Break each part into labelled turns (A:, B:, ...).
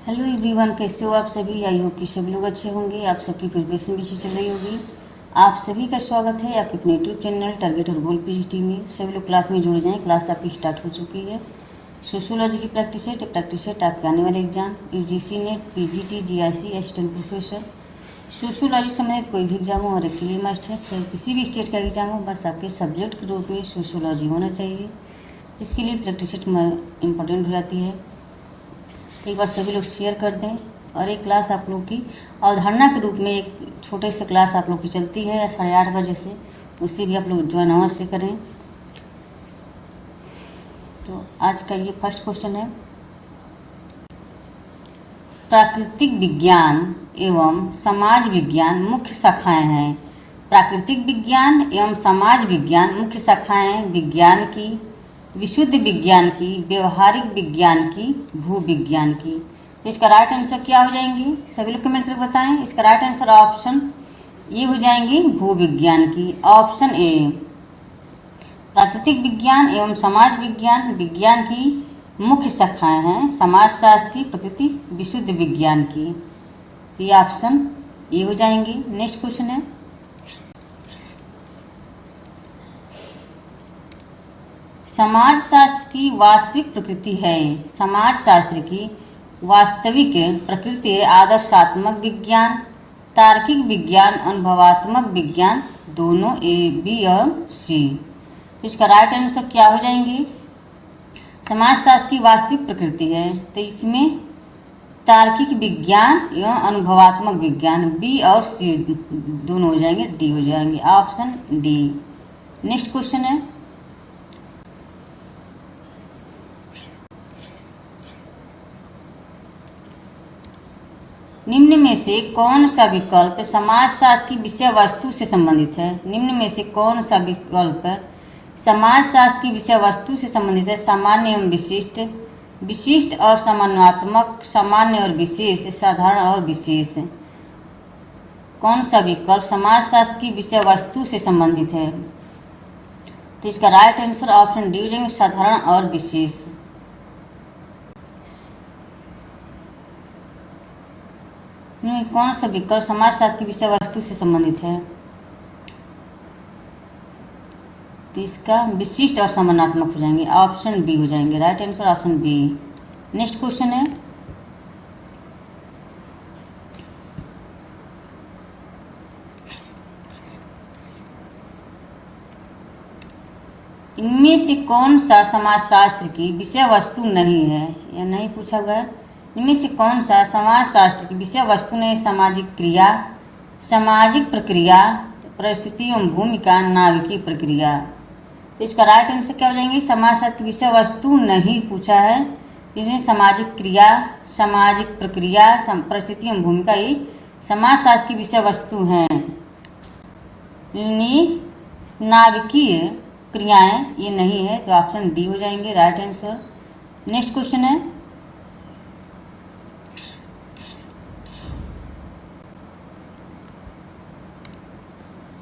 A: Hello everyone, कैसे हो आप सभी। आई होप कि सभी लोग अच्छे होंगे। आप सबकी प्रिपरेशन भी अच्छी चल रही होगी। आप सभी का स्वागत है आपके अपने यूट्यूब चैनल टारगेट और गोल पीजीटी में। सभी लोग क्लास में जुड़ जाएं। क्लास आपकी स्टार्ट हो चुकी है। सोशियोलॉजी की प्रैक्टिस सेट आपके आने वाले exam UGC net, PGT, GIC, assistant professor, sociology संबंधित कोई भी एग्जाम हो और के लिए मस्ट है। चाहे किसी भी स्टेट का एग्जाम हो, बस आपके सब्जेक्ट के रूप में सोशियोलॉजी होना चाहिए, जिसके लिए प्रैक्टिस सेट इम्पोर्टेंट हो जाती है। तो एक बार सभी लोग शेयर कर दें। और एक क्लास आप लोग की अवधारणा के रूप में एक छोटे से क्लास आप लोग की चलती है 8:30 बजे से, उसे भी आप लोग ज्वाइन अवश्य करें। तो आज का ये फर्स्ट क्वेश्चन है, प्राकृतिक विज्ञान एवं समाज विज्ञान मुख्य शाखाएं हैं। प्राकृतिक विज्ञान एवं समाज विज्ञान मुख्य शाखाएं विज्ञान की, विशुद्ध विज्ञान की, व्यवहारिक विज्ञान की, भूविज्ञान की। तो इसका राइट आंसर क्या हो जाएंगे, सभी लोग कमेंट करके बताएं। इसका राइट आंसर ऑप्शन ए हो जाएंगी, भूविज्ञान की। ऑप्शन ए, प्राकृतिक विज्ञान एवं समाज विज्ञान विज्ञान की मुख्य शाखाएं हैं, समाजशास्त्र की, प्रकृति, विशुद्ध विज्ञान की। ये ऑप्शन ए हो जाएंगी। नेक्स्ट क्वेश्चन है, समाजशास्त्र की वास्तविक प्रकृति है। समाजशास्त्र की वास्तविक प्रकृति है आदर्शात्मक विज्ञान, तार्किक विज्ञान, अनुभवात्मक विज्ञान, दोनों ए, बी और सी। तो इसका राइट आंसर क्या हो जाएंगी, समाजशास्त्र की वास्तविक प्रकृति है तो इसमें तार्किक विज्ञान एवं अनुभवात्मक विज्ञान, बी और सी दोनों हो जाएंगे, डी हो जाएंगे। Option D. नेक्स्ट क्वेश्चन है, निम्न में से कौन सा विकल्प समाजशास्त्र की विषय वस्तु से संबंधित है। निम्न में से कौन सा विकल्प समाजशास्त्र की विषय वस्तु से संबंधित है। सामान्य एवं विशिष्ट, विशिष्ट और सामान्यात्मक, सामान्य और विशेष, साधारण और विशेष। कौन सा विकल्प समाजशास्त्र की विषय वस्तु से संबंधित है। तो इसका राइट आंसर ऑप्शन डी हो जाएंगे, साधारण और विशेष। कौन सा विकल्प समाजशास्त्र की विषय वस्तु से संबंधित है। तो इसका विशिष्ट और सामान्यात्मक हो जाएंगे, ऑप्शन बी हो जाएंगे। Right answer option B. Next question है, इनमें से कौन सा समाजशास्त्र की विषय वस्तु नहीं है। यह नहीं पूछा गया। इनमें से कौन सा समाजशास्त्र की विषय वस्तु नहीं। सामाजिक क्रिया, सामाजिक प्रक्रिया, परिस्थिति एवं भूमिका, नाभिकीय प्रक्रिया। तो इसका राइट आंसर क्या हो जाएंगे, समाजशास्त्र की विषय वस्तु नहीं पूछा है। इसमें सामाजिक क्रिया, सामाजिक प्रक्रिया, परिस्थिति एवं भूमिका ये समाजशास्त्र की विषय वस्तु हैं। नाभिकीय क्रियाएं ये नहीं है, तो ऑप्शन डी हो जाएंगे राइट आंसर। नेक्स्ट क्वेश्चन है,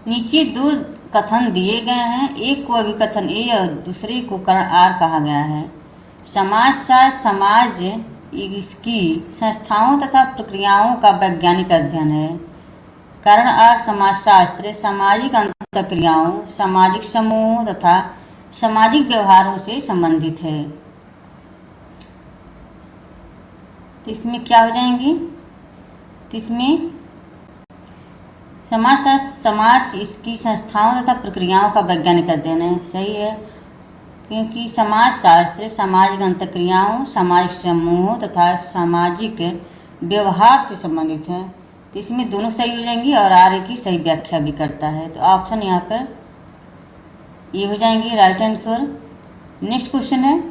A: नीचे दो कथन दिए गए हैं, एक को अभिकथन ए और दूसरे को कारण आर कहा गया है। समाजशास्त्र समाज इसकी संस्थाओं तथा प्रक्रियाओं का वैज्ञानिक अध्ययन है। कारण आर समाजशास्त्र सामाजिक अंतःक्रियाओं, सामाजिक समूहों तथा सामाजिक व्यवहारों से संबंधित है। तो इसमें क्या हो जाएंगी, तो इसमें समाजशास्त्र समाज इसकी संस्थाओं तथा प्रक्रियाओं का वैज्ञानिक अध्ययन है। सही है, क्योंकि समाजशास्त्र सामाजिक अंतःक्रियाओं, सामाजिक समूहों तथा सामाजिक व्यवहार से संबंधित है। तो इसमें दोनों सही हो जाएंगी और आर्य की सही व्याख्या भी करता है। तो ऑप्शन यहाँ पर ये हो जाएंगे राइट आंसर। नेक्स्ट क्वेश्चन है,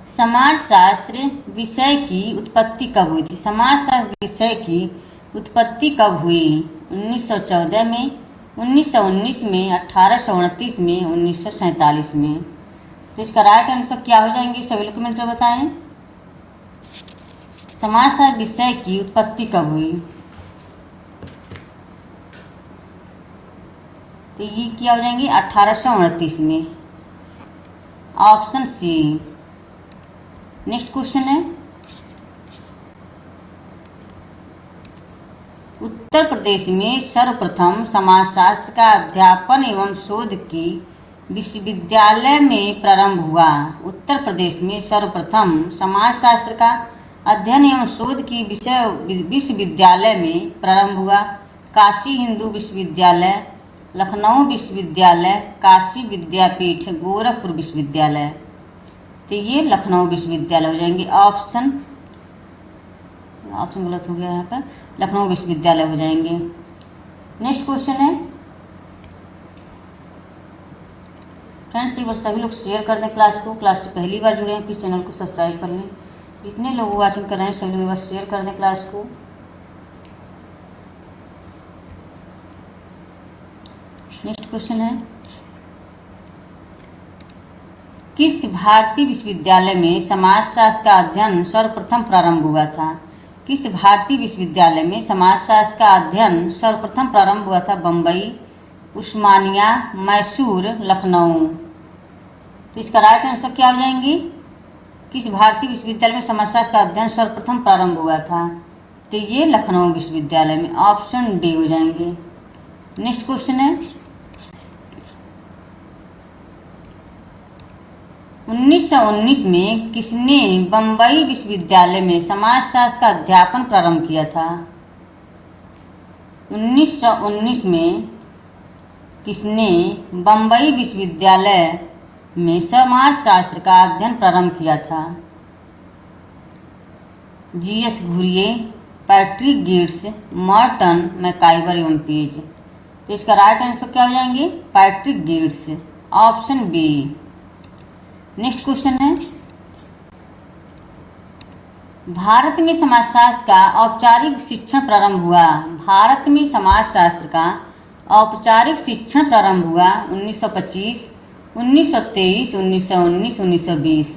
A: समाजशास्त्र विषय की उत्पत्ति कब हुई थी। समाजशास्त्र विषय की उत्पत्ति कब हुई। 1914 में, 1919 में, 1829 में, 1947 में। तो इसका राइट आंसर क्या हो जाएंगे, सभी लोग कमेंट में बताएं। समाजशास्त्र विषय की उत्पत्ति कब हुई। तो ये क्या हो जाएंगे 1829 में। Option C. नेक्स्ट क्वेश्चन है, उत्तर प्रदेश में सर्वप्रथम समाजशास्त्र का अध्यापन एवं शोध की विश्वविद्यालय में प्रारंभ हुआ। उत्तर प्रदेश में सर्वप्रथम समाजशास्त्र का अध्ययन एवं शोध की विश्वविद्यालय में प्रारंभ हुआ। काशी हिंदू विश्वविद्यालय, लखनऊ विश्वविद्यालय, काशी विद्यापीठ, गोरखपुर विश्वविद्यालय। तो ये लखनऊ विश्वविद्यालय हो जाएंगे। ऑप्शन गलत हो गया यहाँ पर, लखनऊ विश्वविद्यालय हो जाएंगे। नेक्स्ट क्वेश्चन है, फ्रेंड्स एक बार सभी लोग शेयर कर दें क्लास को। क्लास से पहली बार जुड़े हैं प्लीज़ चैनल को सब्सक्राइब कर लें। जितने लोग वॉचिंग कर रहे हैं सभी लोग एक बार शेयर कर दें क्लास को। नेक्स्ट क्वेश्चन है, किस भारतीय विश्वविद्यालय में समाजशास्त्र का अध्ययन सर्वप्रथम प्रारंभ हुआ था? किस भारतीय विश्वविद्यालय में समाजशास्त्र का अध्ययन सर्वप्रथम प्रारंभ हुआ था? बम्बई, उस्मानिया, मैसूर, लखनऊ। तो इसका राइट आंसर क्या हो जाएंगी? किस भारतीय विश्वविद्यालय में समाजशास्त्र का अध्ययन सर्वप्रथम प्रारंभ हुआ था? तो ये लखनऊ विश्वविद्यालय में, ऑप्शन डी हो जाएंगे। नेक्स्ट क्वेश्चन है, 1919 में किसने बम्बई विश्वविद्यालय में समाजशास्त्र का अध्यापन प्रारंभ किया था? 1919 में किसने बम्बई विश्वविद्यालय में समाजशास्त्र का अध्ययन प्रारंभ किया था? G S Ghurye, Patrick Geddes, Morton, MacIver एवं पेज। तो इसका राइट आंसर क्या हो जाएंगे? Patrick Geddes, option B. Next question है, भारत में समाजशास्त्र का औपचारिक शिक्षण प्रारंभ हुआ। भारत में समाजशास्त्र का औपचारिक शिक्षण प्रारंभ हुआ 1925, 1923, 1919, 1920।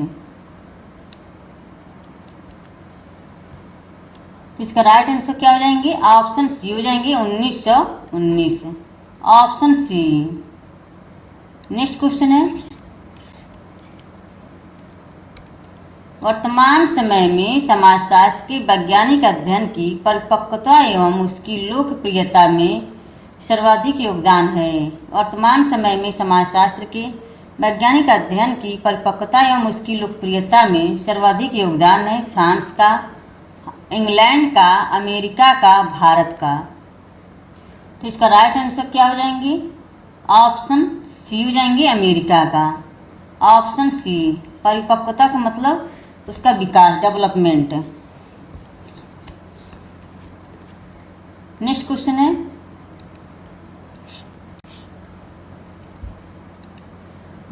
A: तो इसका राइट आंसर क्या हो जाएंगे? ऑप्शन सी हो जाएंगे, 1919, ऑप्शन सी। नेक्स्ट क्वेश्चन है, वर्तमान समय में समाजशास्त्र के वैज्ञानिक अध्ययन की परिपक्वता एवं उसकी लोकप्रियता में सर्वाधिक योगदान है। वर्तमान समय में समाजशास्त्र के वैज्ञानिक अध्ययन की परिपक्वता एवं उसकी लोकप्रियता में सर्वाधिक योगदान है फ्रांस का, इंग्लैंड का, अमेरिका का, भारत का। तो इसका राइट आंसर क्या हो जाएंगे? ऑप्शन सी हो जाएंगे, अमेरिका का, ऑप्शन सी। परिपक्वता का मतलब उसका विकास, डेवलपमेंट। नेक्स्ट क्वेश्चन है,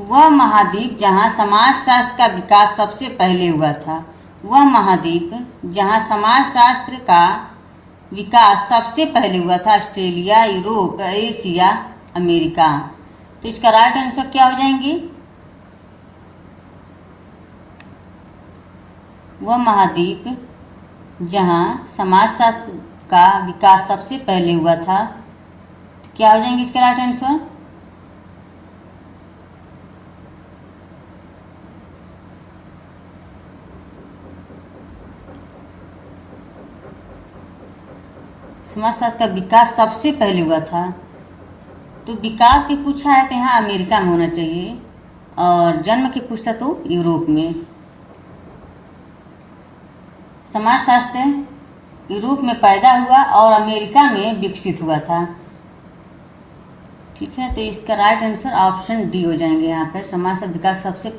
A: वह महाद्वीप जहां समाजशास्त्र का विकास सबसे पहले हुआ था। वह महाद्वीप जहां समाजशास्त्र का विकास सबसे पहले हुआ था। Australia, Europe, Asia, America. तो इसका राइट आंसर क्या हो जाएंगे? वह महाद्वीप जहां समाजशास्त्र का विकास सबसे पहले हुआ था। तो क्या हो जाएंगे इसका राइट आंसर? समाजशास्त्र का विकास सबसे पहले हुआ था। तो विकास की पूछा है तो यहाँ अमेरिका में होना चाहिए, और जन्म की पूछता तो यूरोप में। समाजशास्त्र यूरोप में पैदा हुआ और अमेरिका में विकसित हुआ था। ठीक है, तो इसका राइट आंसर ऑप्शन डी हो जाएंगे। यहाँ पे समाजशास्त्र विकास सबसे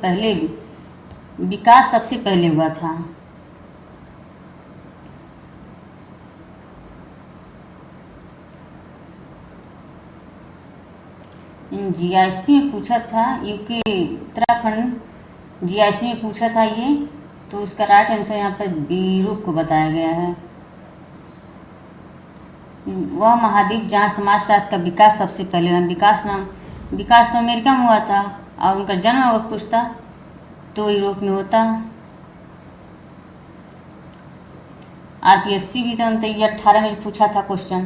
A: पहले हुआ था। जीआईसी में पूछा था, यूके उत्तराखंड जीआईसी में पूछा था ये, तो उसका राइट आंसर यहाँ पर यूरोप को बताया गया है। वह महाद्वीप जहाँ समाजशास्त्र का विकास सबसे पहले हुआ। विकास तो अमेरिका में हुआ था, और उनका जन्म अगर पूछता तो यूरोप में होता। आरपीएससी भी तो 18 में पूछा था क्वेश्चन,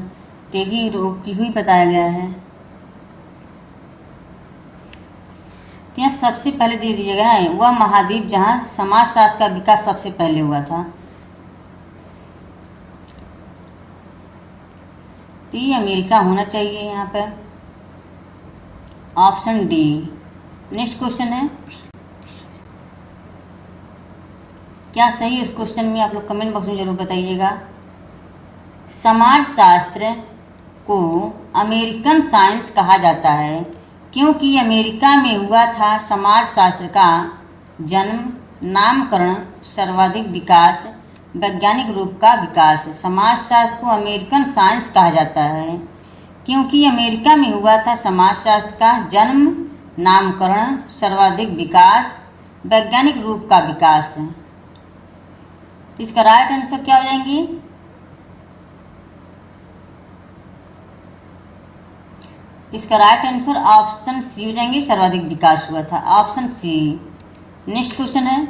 A: तो भी यूरोप की हुई बताया गया है। यहाँ सबसे पहले दे दीजिएगा ना, वह महाद्वीप जहाँ समाजशास्त्र का विकास सबसे पहले हुआ था, तो ये अमेरिका होना चाहिए यहाँ पे, ऑप्शन डी। नेक्स्ट क्वेश्चन है, क्या सही है उस क्वेश्चन में आप लोग कमेंट बॉक्स में जरूर बताइएगा। समाजशास्त्र को अमेरिकन साइंस कहा जाता है क्योंकि अमेरिका में हुआ था समाजशास्त्र का जन्म, नामकरण, सर्वाधिक विकास, वैज्ञानिक रूप का विकास। समाजशास्त्र को अमेरिकन साइंस कहा जाता है क्योंकि अमेरिका में हुआ था समाजशास्त्र का जन्म, नामकरण, सर्वाधिक विकास, वैज्ञानिक रूप का विकास। तो इसका राइट आंसर क्या हो जाएंगे? इसका राइट आंसर ऑप्शन सी हो जाएंगे, सर्वाधिक विकास हुआ था, ऑप्शन सी। नेक्स्ट क्वेश्चन है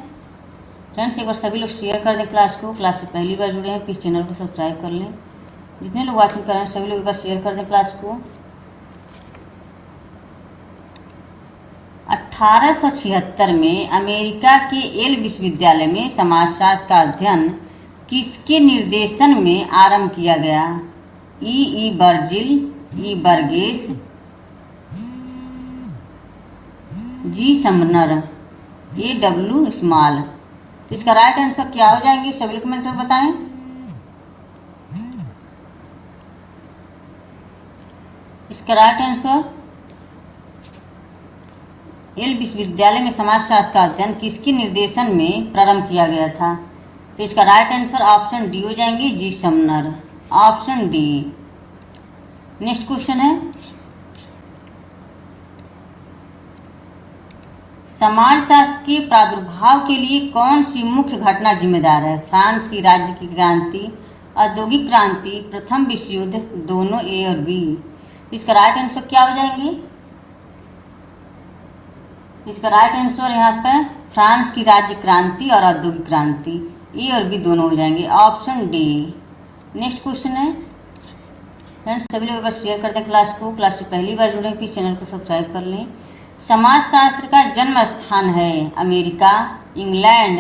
A: फ्रेंड्स, एक बार सभी लोग शेयर कर दें क्लास को। क्लास से पहली बार जुड़े हैं प्लीज़ चैनल को सब्सक्राइब कर लें। जितने लोग वाचिंग कर रहे हैं सभी लोग एक बार शेयर कर दें क्लास को। 1876 में अमेरिका के येल विश्वविद्यालय में समाजशास्त्र का अध्ययन किसके निर्देशन में आरंभ किया गया? E Burgel, E Burgess, G Sumner, A W Small. तो इसका राइट आंसर क्या हो जाएंगे सभी लोग कमेंट कर बताएं। इसका राइट आंसर येल विश्वविद्यालय में समाजशास्त्र का अध्ययन किसके निर्देशन में प्रारंभ किया गया था? तो इसका राइट आंसर ऑप्शन डी हो जाएंगे, G Sumner, option D. Next question है, समाजशास्त्र के प्रादुर्भाव के लिए कौन सी मुख्य घटना जिम्मेदार है? फ्रांस की राज्य की क्रांति, औद्योगिक क्रांति, प्रथम विश्व युद्ध, दोनों, ए और बी। इसका राइट आंसर क्या हो जाएंगे? इसका राइट आंसर यहाँ पे फ्रांस की राज्य क्रांति और औद्योगिक क्रांति, ए और बी दोनों हो जाएंगे, ऑप्शन डी। नेक्स्ट क्वेश्चन है फ्रेंड्स, सभी लोग अगर शेयर करते हैं क्लास को। क्लास से पहली बार जुड़े प्लीज चैनल को सब्सक्राइब कर लें। समाजशास्त्र का जन्म स्थान है अमेरिका, इंग्लैंड,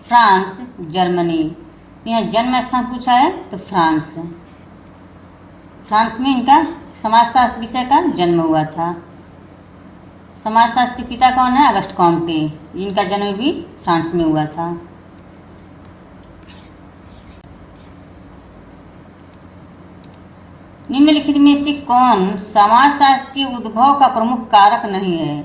A: फ्रांस, जर्मनी। यहाँ जन्म स्थान पूछा है तो फ्रांस। फ्रांस में इनका समाजशास्त्र विषय का जन्म हुआ था। समाजशास्त्र के पिता कौन है? August Comte. इनका जन्म भी फ्रांस में हुआ था। निम्नलिखित में से कौन समाजशास्त्र के उद्भव का प्रमुख कारक नहीं है?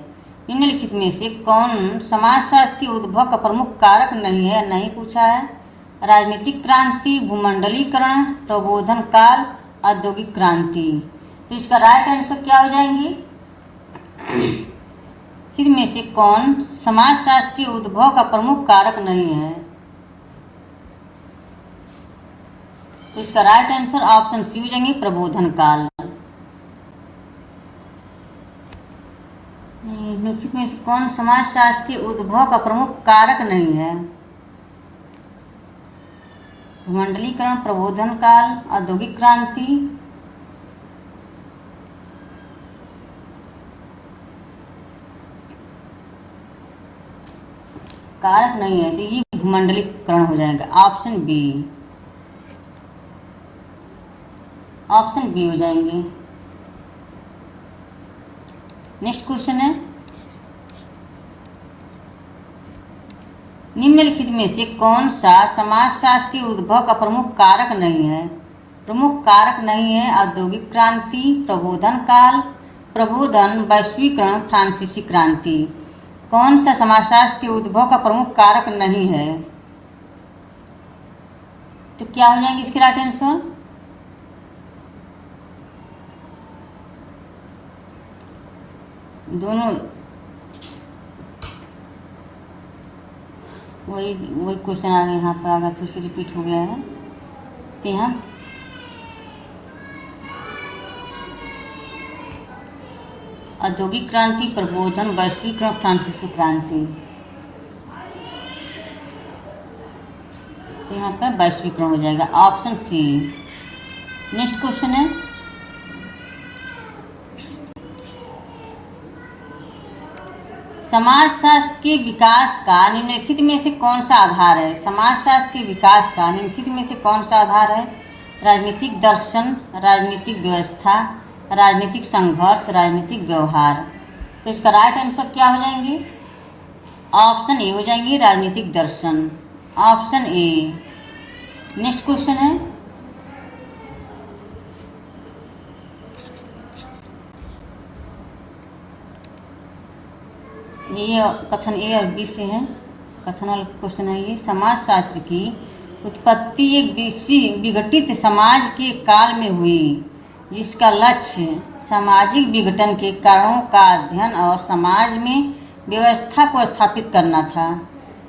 A: निम्नलिखित में से कौन समाजशास्त्र के उद्भव का प्रमुख कारक नहीं है? नहीं पूछा है। राजनीतिक क्रांति, भूमंडलीकरण, प्रबोधन काल, औद्योगिक क्रांति। तो इसका राइट आंसर क्या हो जाएंगे? इनमें से कौन समाजशास्त्र के उद्भव का प्रमुख कारक नहीं है? तो इसका राइट आंसर ऑप्शन सी हो जाएंगे, प्रबोधन काल। निम्नलिखित में से कौन समाजशास्त्र के उद्भव का प्रमुख कारक नहीं है? भूमंडलीकरण, प्रबोधन काल, औद्योगिक क्रांति। कारक नहीं है तो ये भूमंडलीकरण हो जाएगा, ऑप्शन बी। ऑप्शन बी हो जाएंगे। नेक्स्ट क्वेश्चन है, निम्नलिखित में से कौन सा समाजशास्त्र के उद्भव का प्रमुख कारक नहीं है? प्रमुख कारक नहीं है औद्योगिक क्रांति, प्रबोधन काल, प्रबोधन, वैश्वीकरण, फ्रांसीसी क्रांति। कौन सा समाजशास्त्र के उद्भव का प्रमुख कारक नहीं है? तो क्या हो जाएंगे इसके राइट आंसर? दोनों वही क्वेश्चन आ गया यहाँ पे, आ गया, फिर से रिपीट हो गया है। तो यहाँ औद्योगिक क्रांति, प्रबोधन, वैश्वीकरण, फ्रांसीसी क्रांति। तो यहाँ पे वैश्वीकरण हो जाएगा, ऑप्शन सी। नेक्स्ट क्वेश्चन है, समाजशास्त्र के विकास का निम्नलिखित में से कौन सा आधार है? समाजशास्त्र के विकास का निम्नलिखित में से कौन सा आधार है? राजनीतिक दर्शन, राजनीतिक व्यवस्था, राजनीतिक संघर्ष, राजनीतिक व्यवहार। तो इसका राइट आंसर क्या हो जाएंगे? ऑप्शन ए हो जाएंगे, राजनीतिक दर्शन। Option A. नेक्स्ट क्वेश्चन है, ये कथन ए और बी से है। कथन वाला क्वेश्चन है ये। समाजशास्त्र की उत्पत्ति एक विघटित समाज के काल में हुई, जिसका लक्ष्य सामाजिक विघटन के कारणों का अध्ययन और समाज में व्यवस्था को स्थापित करना था।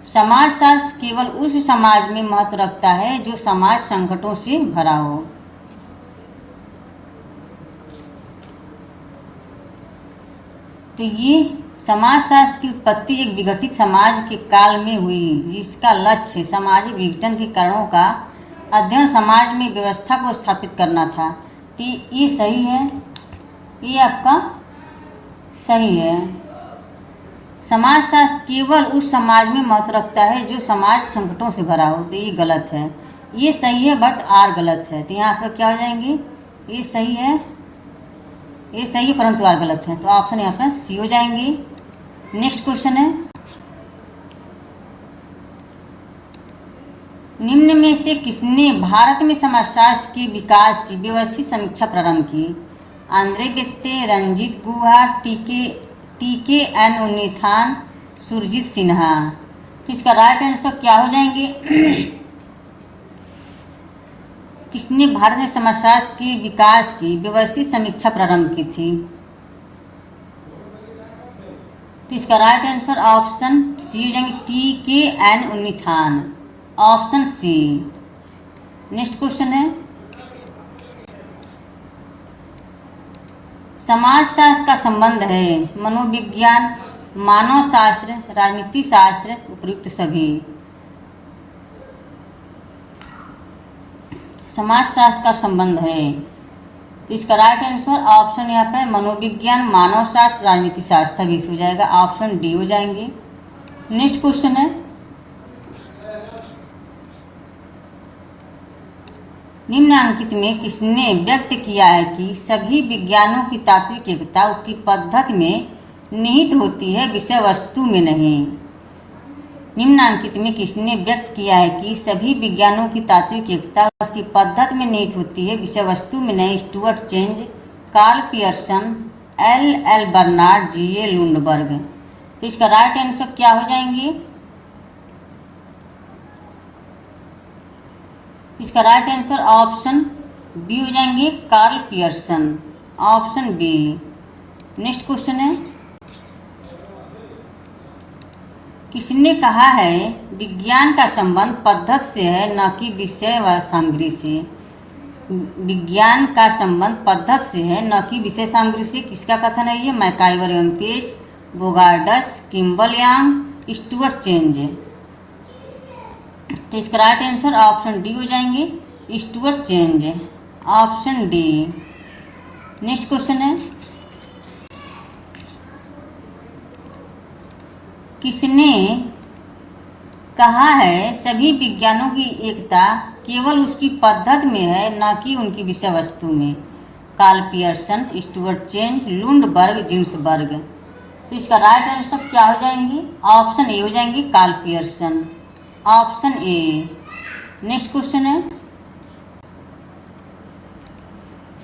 A: समाजशास्त्र केवल उस समाज में महत्व रखता है जो समाज संकटों से भरा हो। तो ये समाजशास्त्र की उत्पत्ति एक विघटित समाज के काल में हुई, जिसका लक्ष्य सामाजिक विघटन के कारणों का अध्ययन, समाज में व्यवस्था को स्थापित करना था। तो ये सही है, ये आपका सही है। समाजशास्त्र केवल उस समाज में महत्व रखता है जो समाज संकटों से भरा हो। तो ये गलत है। ये सही है बट आर गलत है। तो यहाँ पर क्या हो जाएंगे? ये सही है, ये सही है परंतु आर गलत है। तो ऑप्शन यहाँ पर सी हो जाएंगे। नेक्स्ट क्वेश्चन है, निम्न में से किसने भारत में समाजशास्त्र के विकास की व्यवस्थित समीक्षा प्रारंभ की? आंद्रे गित्ते, रंजीत गुहा, टीके एन उन्नीथान, सुरजीत सिन्हा। तो इसका राइट आंसर क्या हो जाएंगे? किसने भारत में समाजशास्त्र के विकास की व्यवस्थित समीक्षा प्रारंभ की थी? तो इसका राइट आंसर ऑप्शन सी हो जाएंगे, TK N Unnithan. Option C. Next question है, समाजशास्त्र का संबंध है मनोविज्ञान, मानव शास्त्र, राजनीति शास्त्र, उपयुक्त सभी। समाजशास्त्र का संबंध है, तो इसका राइट आंसर ऑप्शन यहाँ पे मनोविज्ञान, मानव शास्त्र, राजनीति शास्त्र सभी हो जाएगा। ऑप्शन डी हो जाएंगे। नेक्स्ट क्वेश्चन है, निम्नांकित में किसने व्यक्त किया है कि सभी विज्ञानों की तात्विक एकता उसकी पद्धति में निहित होती है, विषय वस्तु में नहीं? निम्नांकित में किसने व्यक्त किया है कि सभी विज्ञानों की तात्विक एकता उसकी पद्धति में निहित होती है, विषय वस्तु में नहीं? स्टुअर्ट चेंज, Karl Pearson, L Bernard, G A. Lundberg. तो इसका राइट आंसर क्या हो जाएंगे? इसका राइट आंसर ऑप्शन बी हो जाएंगे, Karl Pearson. Option B. Next question है, किसने कहा है विज्ञान का संबंध पद्धति से है न कि विषय व सामग्री से? विज्ञान का संबंध पद्धति से है न कि विषय सामग्री से। किसका कथन है ये? मैकाइवर एवं पेस, बोगार्डस, किम्बल यांग, स्टुअर्ट चेंज। तो इसका राइट आंसर ऑप्शन डी हो जाएंगे, Stuart change. Option D. Next question है, किसने कहा है सभी विज्ञानों की एकता केवल उसकी पद्धति में है न कि उनकी विषय वस्तु में? कार्ल पियर्सन, स्टुअर्ट चेंज, लुंडबर्ग, जिन्सबर्ग। तो इसका राइट आंसर क्या हो जाएंगे? ऑप्शन ए हो जाएंगे, Karl Pearson. Option A. Next question है,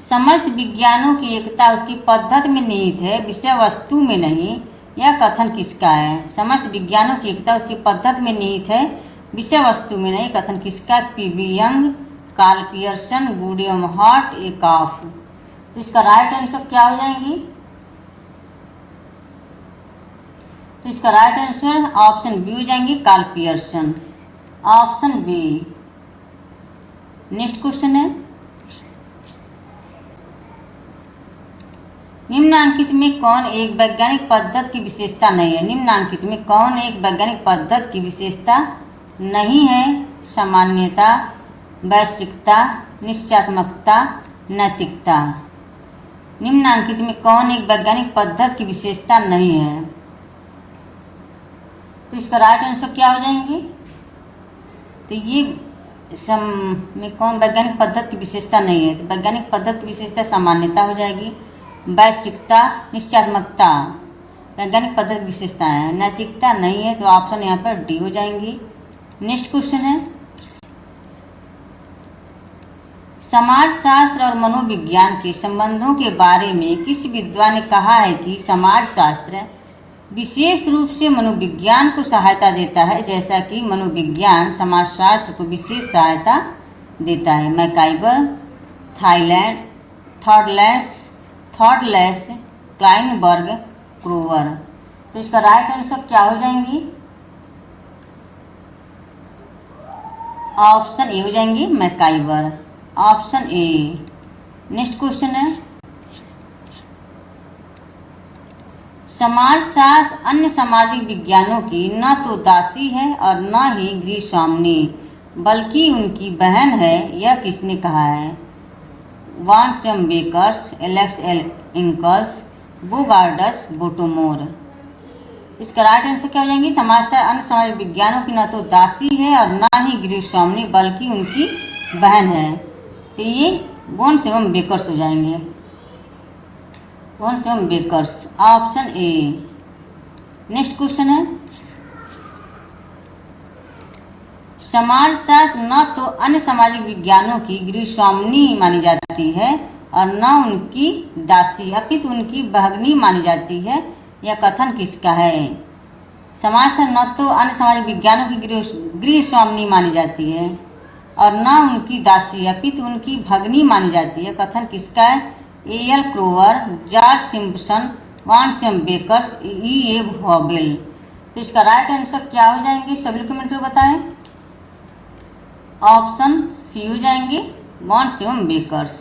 A: समस्त विज्ञानों की एकता उसकी पद्धति में निहित है, विषय वस्तु में नहीं। यह कथन किसका है? समस्त विज्ञानों की एकता उसकी पद्धति में निहित है, विषय वस्तु में नहीं। कथन किसका? PB. Young, Karl Pearson, Goode and Hatt, Ackoff. तो इसका राइट आंसर क्या हो जाएंगी? तो इसका राइट आंसर ऑप्शन बी हो जाएंगे, Karl Pearson. Option B. Next question है, निम्नांकित में कौन एक वैज्ञानिक पद्धति की विशेषता नहीं है? निम्नांकित में कौन एक वैज्ञानिक पद्धति की विशेषता नहीं है? सामान्यता, वैश्विकता, निश्चयात्मकता, नैतिकता। निम्नांकित में कौन एक वैज्ञानिक पद्धति की विशेषता नहीं है? तो इसका राइट आंसर क्या हो जाएंगे? तो ये में कौन वैज्ञानिक पद्धति की विशेषता नहीं है? तो वैज्ञानिक पद्धति की विशेषता सामान्यता हो जाएगी, वैश्विकता, निश्चयात्मकता वैज्ञानिक पद्धति की विशेषता है। नैतिकता नहीं है, तो ऑप्शन यहाँ पर डी हो जाएंगी। नेक्स्ट क्वेश्चन है, समाजशास्त्र और मनोविज्ञान के संबंधों के बारे में किस विद्वान ने कहा है कि समाजशास्त्र विशेष रूप से मनोविज्ञान को सहायता देता है, जैसा कि मनोविज्ञान समाजशास्त्र को विशेष सहायता देता है? मैकाइवर, थॉर्डलेस, क्लाइनबर्ग, क्रूवर। तो इसका राइट आंसर क्या हो जाएंगी? ऑप्शन ए हो जाएंगी, MacIver, option A. Next question है, समाजशास्त्र अन्य सामाजिक विज्ञानों की न तो दासी है और न ही गृहस्वामिनी, बल्कि उनकी बहन है, यह किसने कहा है? Von M Beckers, Alex L Inkeles, Bogardus, Bottomore. इसका राइट आंसर क्या हो जाएंगी? समाजशास्त्र अन्य सामाजिक विज्ञानों की न तो दासी है और न ही गृहस्वामिनी, बल्कि उनकी बहन है। तो ये बोन्स एवं बेकर्स हो जाएंगे, बोन्स एवं Beckers, option A. Next question है, समाजशास्त्र न तो अन्य सामाजिक विज्ञानों की गृहस्वामिनी मानी जाती है और न उनकी दासी, अपितु उनकी भगिनी मानी जाती है, यह कथन किसका है? समाजशास्त्र न तो अन्य सामाजिक विज्ञानों की गृहस्वामिनी मानी जाती है और न उनकी दासी, अपितु उनकी भगिनी मानी जाती है, कथन किसका है? ए.एल. क्रोवर, जॉर्ज सिम्पसन, वान एम बेकर्स, ई.ए. हॉबेल। तो इसका राइट आंसर क्या हो जाएंगे? सभी कमेंट में बताएं। ऑप्शन सी हो जाएंगे, वान एम बेकर्स,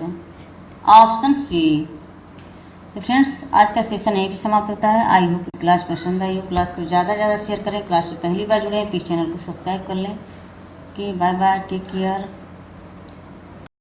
A: ऑप्शन सी। तो फ्रेंड्स, आज का सेशन यहीं पे समाप्त होता है। आई होप कि क्लास पसंद आई हो। क्लास को ज़्यादा से ज़्यादा शेयर करें। क्लास से पहली बार जुड़े हैं, प्लीज़ चैनल को सब्सक्राइब कर लें। कि बाय बाय, टेक केयर।